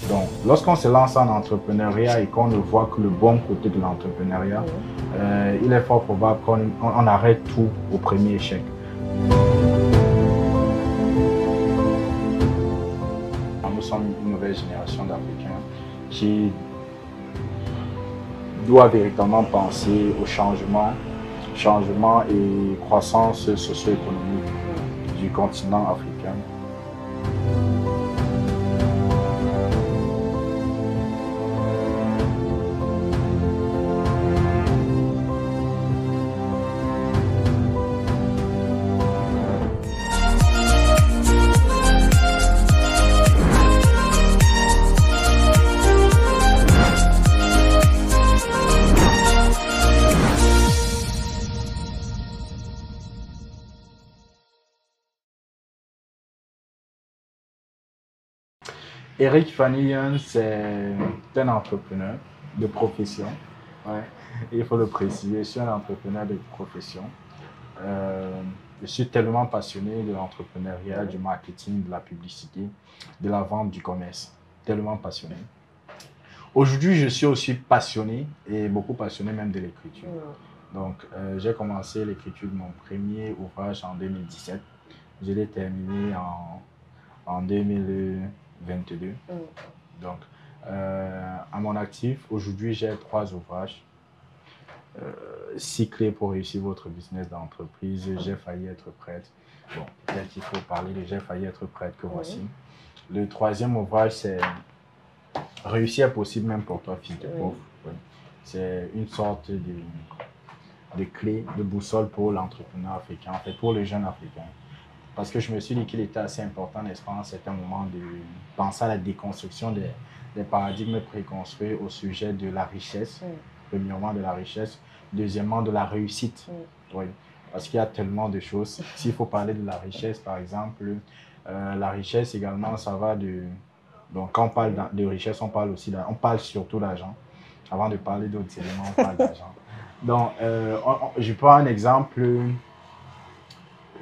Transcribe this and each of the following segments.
Donc, lorsqu'on se lance en entrepreneuriat et qu'on ne voit que le bon côté de l'entrepreneuriat, il est fort probable qu'on arrête tout au premier échec. Nous sommes une nouvelle génération d'Africains qui doit véritablement penser au changement et croissance socio-économique du continent africain. Eric Fanillon, c'est un entrepreneur de profession. Ouais, il faut le préciser, je suis un entrepreneur de profession. Je suis tellement passionné de l'entrepreneuriat, du marketing, de la publicité, de la vente, du commerce. Tellement passionné. Aujourd'hui, je suis aussi passionné, et beaucoup passionné même de l'écriture. Donc, j'ai commencé l'écriture de mon premier ouvrage en 2017. Je l'ai terminé en 2022. Donc, à mon actif, aujourd'hui, j'ai 3 ouvrages. 6 clés pour réussir votre business d'entreprise. J'ai failli être prête. Bon, peut-être qu'il faut parler de j'ai failli être prête que voici. Le 3e ouvrage, c'est Réussir est possible même pour toi, fils de pauvre. Oui. C'est une sorte de clé, de boussole pour l'entrepreneur africain, en fait, pour le jeune africain. Parce que je me suis dit qu'il était assez important, n'est-ce pas, à un certain moment, de penser à la déconstruction des paradigmes préconstruits au sujet de la richesse. Premièrement, de la richesse. Deuxièmement, de la réussite. Oui. Parce qu'il y a tellement de choses. S'il faut parler de la richesse, par exemple, la richesse également, ça va de... Donc, quand on parle de richesse, on parle surtout d'argent. Avant de parler d'autres éléments, on parle d'argent. Donc, je prends un exemple.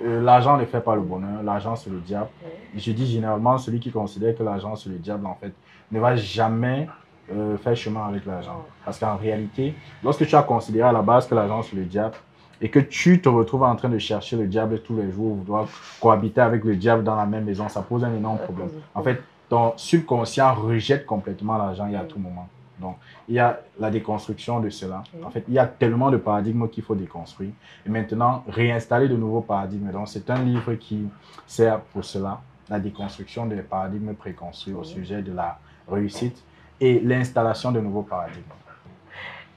L'argent ne fait pas le bonheur, l'argent c'est le diable. Je dis généralement, celui qui considère que l'argent c'est le diable, en fait, ne va jamais faire chemin avec l'argent. Parce qu'en réalité, lorsque tu as considéré à la base que l'argent c'est le diable et que tu te retrouves en train de chercher le diable tous les jours, vous devez cohabiter avec le diable dans la même maison, ça pose un énorme problème. En fait, ton subconscient rejette complètement l'argent à tout moment. Donc, il y a la déconstruction de cela. En fait, il y a tellement de paradigmes qu'il faut déconstruire. Et maintenant, réinstaller de nouveaux paradigmes. Donc, c'est un livre qui sert pour cela, la déconstruction des paradigmes préconçus au sujet de la réussite et l'installation de nouveaux paradigmes.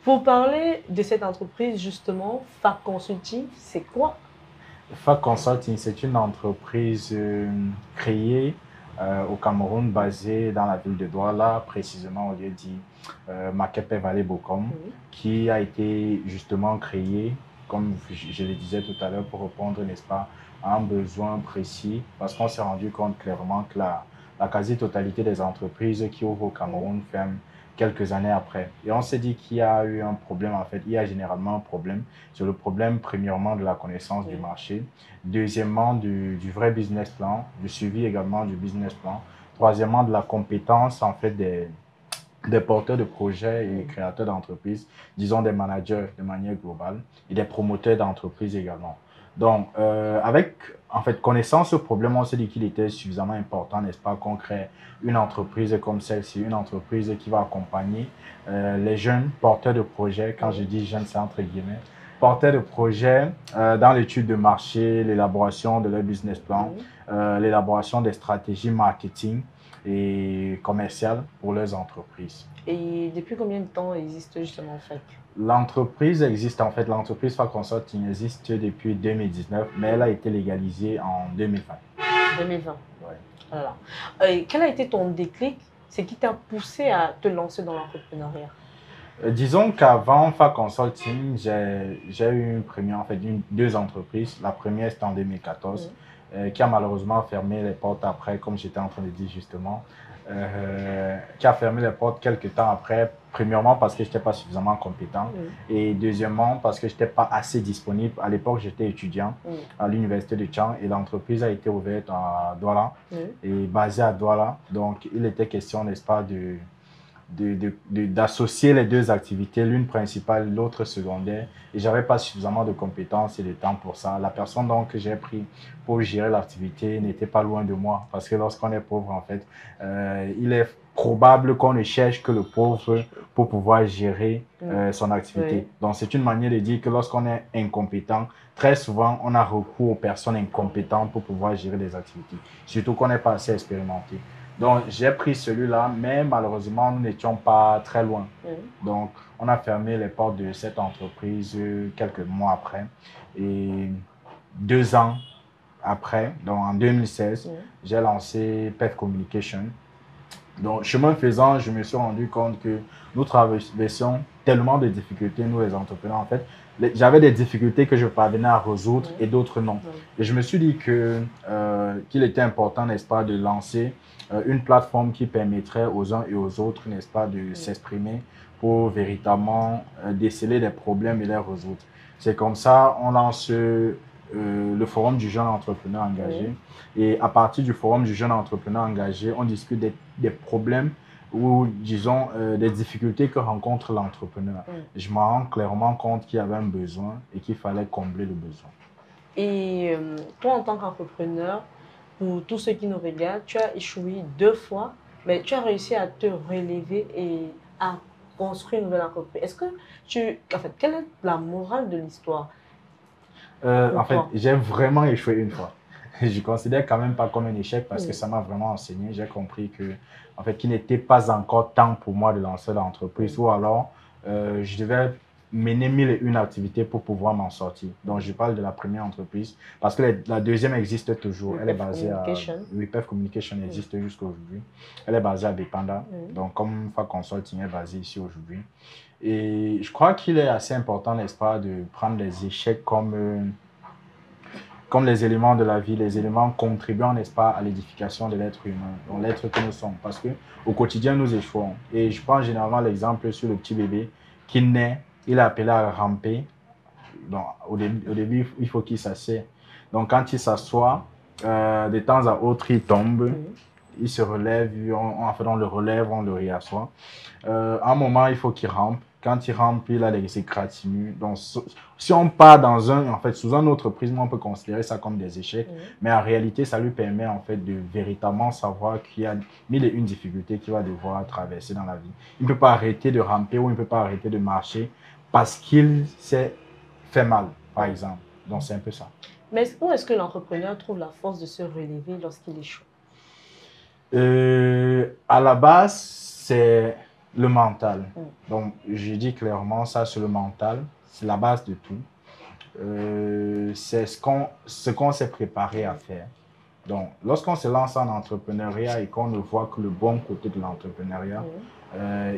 Pour parler de cette entreprise, justement, FAC Consulting, c'est quoi? FAC Consulting, c'est une entreprise créée au Cameroun, basée dans la ville de Douala, précisément au lieu dit Makepe Valley Bokom, qui a été justement créée, comme je le disais tout à l'heure, pour répondre, n'est-ce pas, à un besoin précis, parce qu'on s'est rendu compte clairement que la quasi-totalité des entreprises qui ouvrent au Cameroun ferment quelques années après. Et on s'est dit qu'il y a eu un problème, en fait, il y a généralement un problème. C'est le problème, premièrement, de la connaissance du marché. Deuxièmement, du vrai business plan, du suivi également du business plan. Troisièmement, de la compétence, en fait, des porteurs de projets et créateurs d'entreprises, disons des managers de manière globale et des promoteurs d'entreprises également. Donc, avec, en fait, connaissant ce problème, on s'est dit qu'il était suffisamment important, n'est-ce pas, qu'on crée une entreprise comme celle-ci, une entreprise qui va accompagner les jeunes porteurs de projets. Quand je dis jeunes, c'est entre guillemets, porteurs de projets dans l'étude de marché, l'élaboration de leur business plan, l'élaboration des stratégies marketing et commerciales pour leurs entreprises. Et depuis combien de temps existe justement FAC? L'entreprise existe, en fait, l'entreprise FAC Consulting existe depuis 2019, mais elle a été légalisée en 2020. 2020. Ouais. Alors, quel a été ton déclic? C'est qui t'a poussé à te lancer dans l'entrepreneuriat? Disons qu'avant FAC Consulting, j'ai eu en fait, deux entreprises. La première, c'était en 2014, qui a malheureusement fermé les portes après, comme j'étais en train de dire justement. qui a fermé les portes quelques temps après. Premièrement, parce que je n'étais pas suffisamment compétent. Et deuxièmement, parce que je n'étais pas assez disponible. À l'époque, j'étais étudiant à l'université de Tchang et l'entreprise a été ouverte à Douala et basée à Douala. Donc, il était question, n'est-ce pas, d'associer les deux activités, l'une principale, l'autre secondaire. Et je n'avais pas suffisamment de compétences et de temps pour ça. La personne donc, que j'ai pris pour gérer l'activité n'était pas loin de moi. Parce que lorsqu'on est pauvre, en fait, il est probable qu'on ne cherche que le pauvre pour pouvoir gérer son activité. Donc, c'est une manière de dire que lorsqu'on est incompétent, très souvent, on a recours aux personnes incompétentes pour pouvoir gérer les activités. Surtout qu'on n'est pas assez expérimenté. Donc, j'ai pris celui-là, mais malheureusement, nous n'étions pas très loin. Donc, on a fermé les portes de cette entreprise quelques mois après. Et 2 ans après, donc en 2016, j'ai lancé Pet Communication. Donc, chemin faisant, je me suis rendu compte que nous traversions tellement de difficultés, nous les entrepreneurs, en fait. J'avais des difficultés que je parvenais à résoudre et d'autres non. Et je me suis dit qu'il était important, n'est-ce pas, de lancer une plateforme qui permettrait aux uns et aux autres, n'est-ce pas, de s'exprimer pour véritablement déceler des problèmes et les résoudre. C'est comme ça, on lance le forum du jeune entrepreneur engagé. Et à partir du forum du jeune entrepreneur engagé, on discute des problèmes ou, disons, des difficultés que rencontre l'entrepreneur. Je me rends clairement compte qu'il y avait un besoin et qu'il fallait combler le besoin. Et toi, en tant qu'entrepreneur, pour tous ceux qui nous regardent, tu as échoué 2 fois, mais tu as réussi à te relever et à construire une nouvelle entreprise. Est-ce que quelle est la morale de l'histoire? En fait, j'ai vraiment échoué une fois. Je ne considère quand même pas comme un échec parce que ça m'a vraiment enseigné. J'ai compris en fait, qu'il n'était pas encore temps pour moi de lancer l'entreprise ou alors je devais mener 1001 activités pour pouvoir m'en sortir. Donc, je parle de la première entreprise parce que la deuxième existe toujours. Elle est basée à... WePef Communication existe jusqu'à aujourd'hui. Elle est basée à Bepanda. Donc, comme FA Consulting est basée ici aujourd'hui. Et je crois qu'il est assez important, n'est-ce pas, de prendre les échecs comme les éléments de la vie, les éléments contribuant, n'est-ce pas, à l'édification de l'être humain, donc l'être que nous sommes. Parce qu'au quotidien, nous échouons. Et je prends généralement l'exemple sur le petit bébé qui naît, il est appelé à ramper. Donc, au début, il faut qu'il s'assied. Donc, quand il s'assoit, de temps à autre, il tombe. Il se relève, on le relève, on le réassoit. À un moment, il faut qu'il rampe. Quand il rampe, il a les égratignures. Donc, si on part sous un autre prisme, on peut considérer ça comme des échecs. Mais en réalité, ça lui permet en fait de véritablement savoir qu'il y a 1001 difficultés qu'il va devoir traverser dans la vie. Il ne peut pas arrêter de ramper ou il ne peut pas arrêter de marcher parce qu'il s'est fait mal, par exemple. Donc, c'est un peu ça. Mais où est-ce que l'entrepreneur trouve la force de se relever lorsqu'il échoue? À la base, c'est le mental. Donc, je dis clairement, ça, c'est le mental. C'est la base de tout. C'est ce qu'on s'est préparé à faire. Donc, lorsqu'on se lance en entrepreneuriat et qu'on ne voit que le bon côté de l'entrepreneuriat,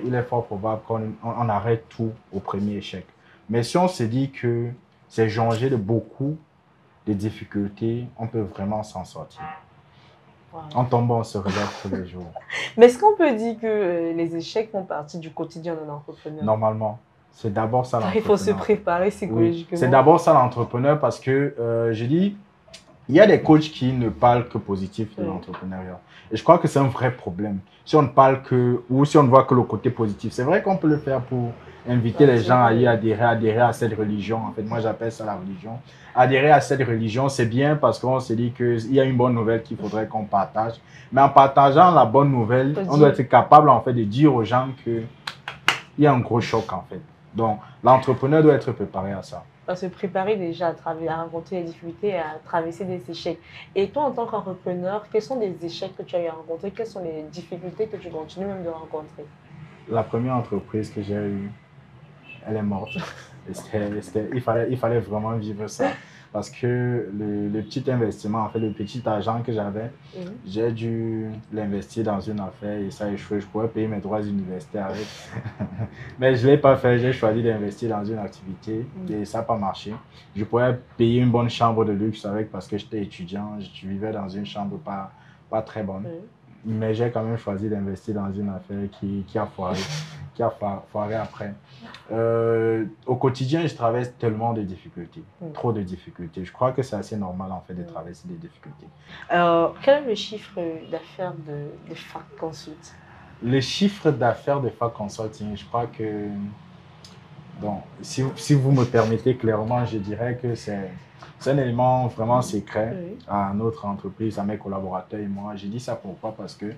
il est fort probable qu'on arrête tout au premier échec. Mais si on se dit que c'est jongé de beaucoup de difficultés, on peut vraiment s'en sortir. En tombant, on se relève tous les jours. Mais est-ce qu'on peut dire que les échecs font partie du quotidien d'un entrepreneur? Normalement. C'est d'abord ça l'entrepreneur. Il faut se préparer psychologiquement. Oui. C'est d'abord ça l'entrepreneur parce que, je dis, il y a des coachs qui ne parlent que positif de l'entrepreneuriat. Et je crois que c'est un vrai problème. Si on ne parle ou si on ne voit que le côté positif, c'est vrai qu'on peut le faire pour inviter les gens à y adhérer à cette religion. En fait, moi, j'appelle ça la religion. Adhérer à cette religion, c'est bien parce qu'on se dit qu'il y a une bonne nouvelle qu'il faudrait qu'on partage. Mais en partageant la bonne nouvelle, on doit être capable, en fait, de dire aux gens qu'il y a un gros choc, en fait. Donc, l'entrepreneur doit être préparé à ça. Se préparer déjà à rencontrer les difficultés, à traverser des échecs. Et toi, en tant qu'entrepreneur, quels sont les échecs que tu as eu à rencontrer? Quelles sont les difficultés que tu continues même de rencontrer? La première entreprise que j'ai eue, elle est morte. Il fallait vraiment vivre ça. Parce que le petit investissement, en fait, le petit argent que j'avais, j'ai dû l'investir dans une affaire et ça a échoué. Je pourrais payer mes droits universitaires avec. Mais je ne l'ai pas fait. J'ai choisi d'investir dans une activité et ça n'a pas marché. Je pourrais payer une bonne chambre de luxe avec parce que j'étais étudiant. Je vivais dans une chambre pas très bonne. mais j'ai quand même choisi d'investir dans une affaire qui a foiré, foiré après. Au quotidien, je traverse tellement de difficultés, trop de difficultés. Je crois que c'est assez normal en fait de traverser des difficultés. Quel est le chiffre d'affaires de FAC Consult? Le chiffre d'affaires de FAC Consulting, je crois que, donc, si vous me permettez clairement, je dirais que c'est un élément vraiment secret à notre entreprise, à mes collaborateurs et moi. Je dis ça pourquoi? Parce que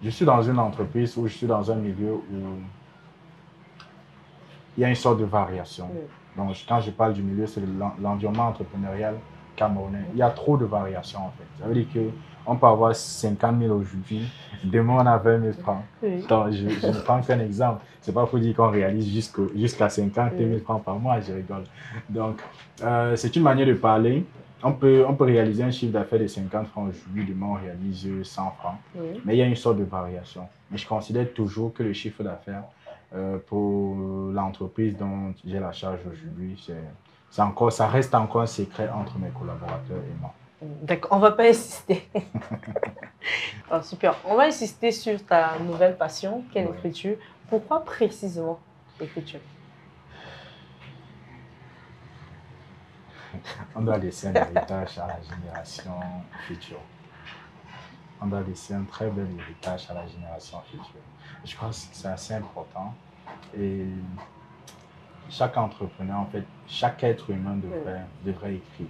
je suis dans une entreprise où je suis dans un milieu où il y a une sorte de variation. Donc, quand je parle du milieu, c'est l'environnement entrepreneurial camerounais. Il y a trop de variations, en fait. Ça veut dire qu'on peut avoir 50 000 aujourd'hui, demain on a 20 000 francs. Donc, je ne prends qu'un exemple. Ce n'est pas pour dire qu'on réalise jusqu'à 50 000 francs par mois, je rigole. Donc, c'est une manière de parler. On peut réaliser un chiffre d'affaires de 50 francs aujourd'hui, demain on réalise 100 francs. Mais il y a une sorte de variation. Mais je considère toujours que le chiffre d'affaires pour l'entreprise dont j'ai la charge aujourd'hui, ça reste encore un secret entre mes collaborateurs et moi. D'accord, on ne va pas insister. Oh, super. On va insister sur ta nouvelle passion, qui est l'écriture. Pourquoi précisément l'écriture? On doit laisser un héritage à la génération future. On doit laisser un très bel héritage à la génération future. Je crois que c'est assez important. Et chaque entrepreneur, en fait, chaque être humain devrait écrire.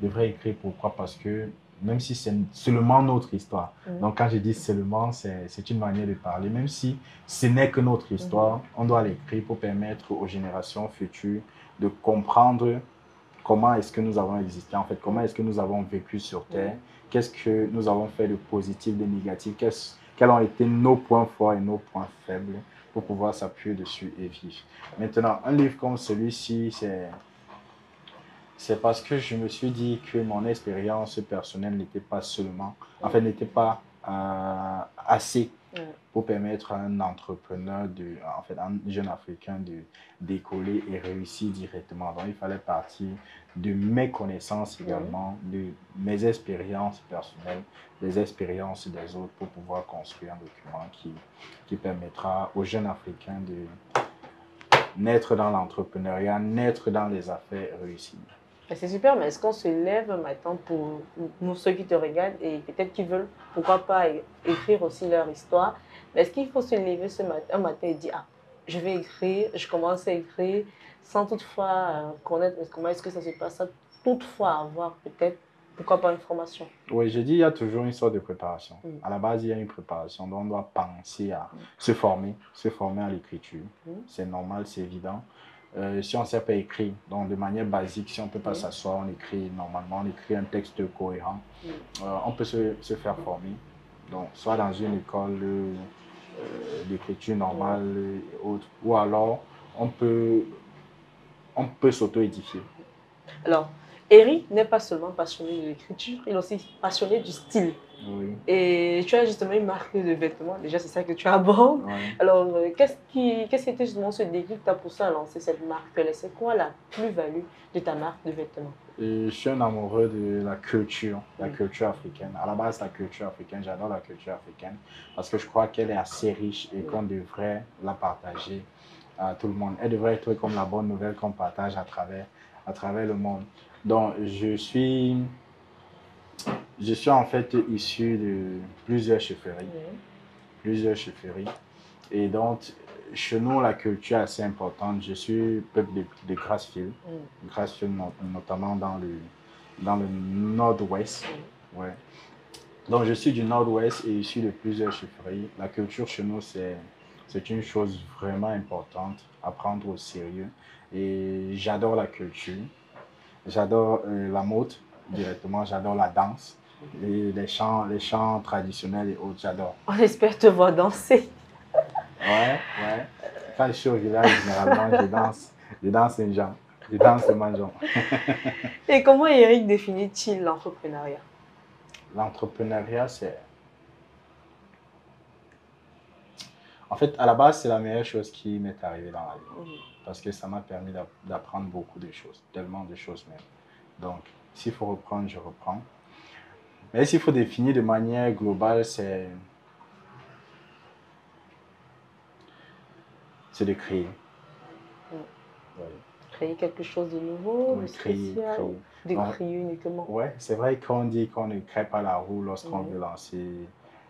Devrait écrire pourquoi? Parce que même si c'est seulement notre histoire, donc quand je dis seulement, c'est une manière de parler, même si ce n'est que notre histoire, on doit l'écrire pour permettre aux générations futures de comprendre comment est-ce que nous avons existé, en fait, comment est-ce que nous avons vécu sur Terre, qu'est-ce que nous avons fait de positif, de négatif, quels ont été nos points forts et nos points faibles pour pouvoir s'appuyer dessus et vivre. Maintenant, un livre comme celui-ci, c'est parce que je me suis dit que mon expérience personnelle n'était pas seulement, en fait, n'était pas assez pour permettre à un entrepreneur, en fait, un jeune Africain de décoller et réussir directement. Donc, il fallait partir de mes connaissances également, de mes expériences personnelles, des expériences des autres pour pouvoir construire un document qui permettra aux jeunes Africains de naître dans l'entrepreneuriat, naître dans les affaires réussies. C'est super, mais est-ce qu'on se lève maintenant pour nous, ceux qui te regardent et peut-être qu'ils veulent, pourquoi pas, écrire aussi leur histoire? Mais est-ce qu'il faut se lever un matin et dire, ah, je vais écrire, je commence à écrire, sans toutefois connaître comment est-ce que ça se passe, sans toutefois avoir peut-être, pourquoi pas, une formation? Oui, je dis il y a toujours une sorte de préparation. À la base, il y a une préparation, donc on doit penser à se former à l'écriture. C'est normal, c'est évident. Si on ne sait pas écrire, donc de manière basique, si on ne peut pas s'asseoir, on écrit normalement, on écrit un texte cohérent. On peut se faire former, donc soit dans une école d'écriture normale et autres, ou alors on peut s'auto-édifier. Alors, Eric n'est pas seulement passionné de l'écriture, il est aussi passionné du style. Oui. Et tu as justement une marque de vêtements, déjà c'est ça que tu abordes. Alors, qu'est-ce qui était justement ce déclic qui t'a poussé à lancer cette marque-là? C'est quoi la plus-value de ta marque de vêtements? Je suis un amoureux de la culture africaine. À la base, la culture africaine, j'adore la culture africaine parce que je crois qu'elle est assez riche et qu'on devrait la partager à tout le monde. Elle devrait être comme la bonne nouvelle qu'on partage à travers le monde. Donc, je suis en fait issu de plusieurs chefferies. Et donc, chez nous, la culture est assez importante. Je suis peuple de Grassfield, notamment dans le nord-ouest. Ouais. Donc, je suis du nord-ouest et issu de plusieurs chefferies. La culture chez nous, c'est une chose vraiment importante à prendre au sérieux. Et j'adore la culture. J'adore la mode directement. J'adore la danse. Et les chants traditionnels et autres, j'adore. On espère te voir danser. Ouais. Quand je suis au village, généralement, je danse les gens. Je danse le manjon. Et comment Eric définit-il l'entrepreneuriat? L'entrepreneuriat, c'est... En fait, à la base, c'est la meilleure chose qui m'est arrivée dans la vie. Parce que ça m'a permis d'apprendre beaucoup de choses, tellement de choses même. Donc, s'il faut reprendre, je reprends. Mais s'il faut définir de manière globale, c'est de créer. Ouais. Créer quelque chose de nouveau, Oui, de spécial, créer. de créer uniquement. Oui, c'est vrai qu'on dit qu'on ne crée pas la roue lorsqu'on veut lancer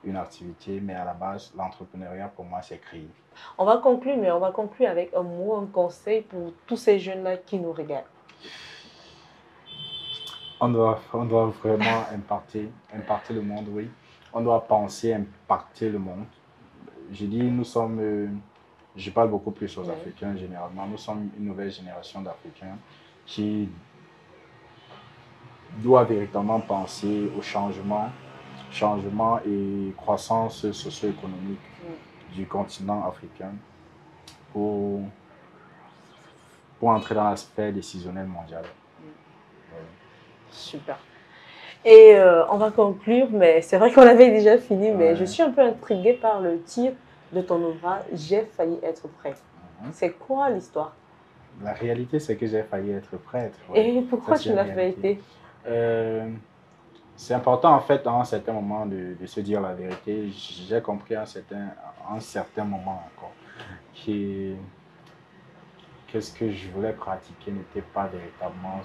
une activité, mais à la base, l'entrepreneuriat, pour moi, c'est créer. On va conclure, mais on va conclure avec un mot, un conseil pour tous ces jeunes-là qui nous regardent. On doit vraiment impacter le monde, oui. On doit penser impacter le monde. Je dis, nous sommes, je parle beaucoup plus aux Africains généralement, nous sommes une nouvelle génération d'Africains qui doit véritablement penser au changement et croissance socio-économique du continent africain pour entrer dans l'aspect décisionnel mondial. Super. Et on va conclure, mais c'est vrai qu'on avait déjà fini, mais je suis un peu intriguée par le titre de ton ouvrage, J'ai failli être prêtre. C'est quoi l'histoire? La réalité, c'est que j'ai failli être prêtre. Et pourquoi tu n'as pas été? C'est important en fait à un certain moment de se dire la vérité. J'ai compris à un certain moment encore que ce que je voulais pratiquer n'était pas véritablement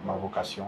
ma vocation.